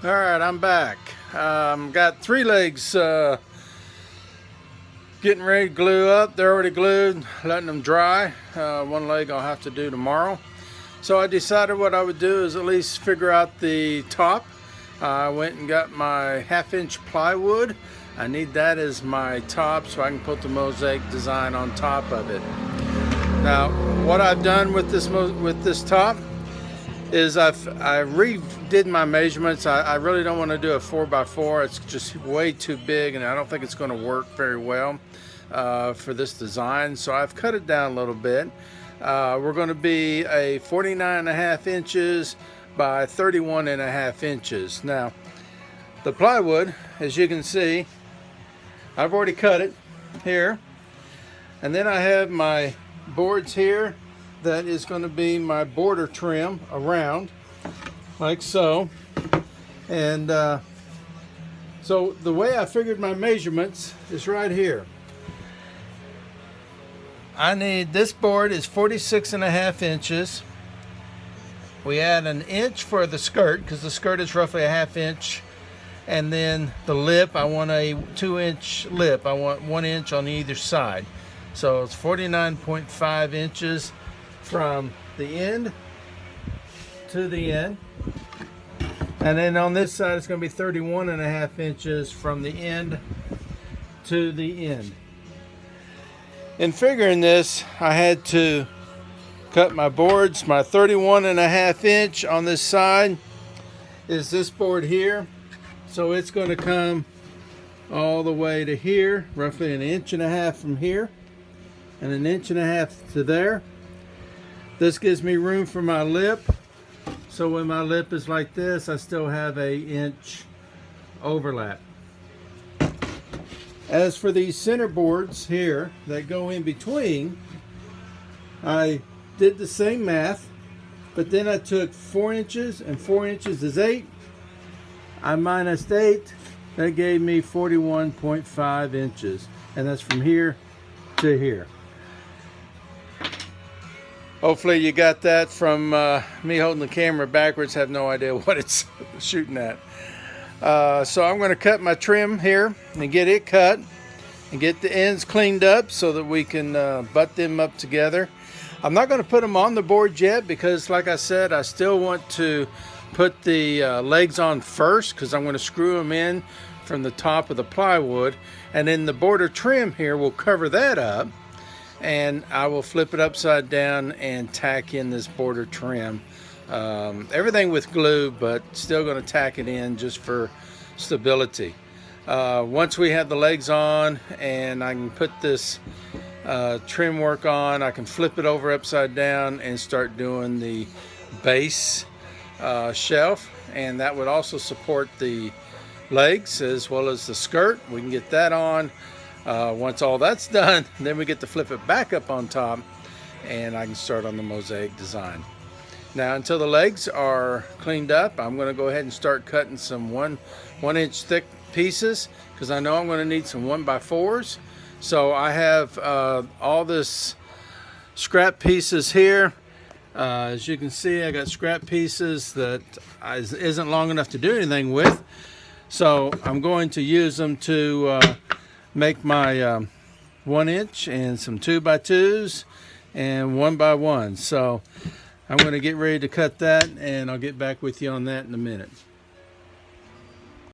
All right, I'm back. Got three legs getting ready to glue up. They're already glued, letting them dry. One leg I'll have to do tomorrow. So I decided what I would do is at least figure out the top. I went and got my 1/2-inch plywood. I need that as my top so I can put the mosaic design on top of it. Now, what I've done with this top is I redid my measurements. I really don't want to do a 4x4. It's just way too big, and I don't think it's going to work very well for this design. So I've cut it down a little bit. We're going to be a 49.5 inches by 31.5 inches. Now, the plywood, as you can see, I've already cut it here, and then I have my boards here. That is going to be my border trim around, like so. And so the way I figured my measurements is right here. I need, this board is 46.5 inches. We add an inch for the skirt because the skirt is roughly a 1/2 inch. And then the lip, I want a 2-inch lip. I want 1 inch on either side. So it's 49.5 inches from the end to the end. And then on this side it's going to be 31.5 inches from the end to the end. In figuring this, I had to cut my boards. My 31.5 inch on this side is this board here. So it's going to come all the way to here, roughly 1.5 inches from here, and 1.5 inches to there. This gives me room for my lip. So when my lip is like this, I still have a 1 inch overlap. As for these center boards here that go in between, I did the same math, but then I took 4 inches, and 4 inches is 8. I minus 8, that gave me 41.5 inches. And that's from here to here. Hopefully you got that from me holding the camera backwards. Have no idea what it's shooting at. So I'm going to cut my trim here and get it cut and get the ends cleaned up so that we can butt them up together. I'm not going to put them on the board yet because, like I said, I still want to put the legs on first because I'm going to screw them in from the top of the plywood, and then the border trim here will cover that up, and I will flip it upside down and tack in this border trim. Everything with glue, but still going to tack it in just for stability. Once we have the legs on and I can put this trim work on, I can flip it over upside down and start doing the base shelf, and that would also support the legs as well as the skirt. We can get that on. Once all that's done, then we get to flip it back up on top, and I can start on the mosaic design. Now, until the legs are cleaned up, I'm going to go ahead and start cutting some one inch thick pieces because I know I'm going to need some 1x4s. So I have all this scrap pieces here. As you can see, I got scrap pieces that isn't long enough to do anything with. So I'm going to use them to make my 1 inch and some 2x2s and 1x1s. So I'm going to get ready to cut that, and I'll get back with you on that in a minute.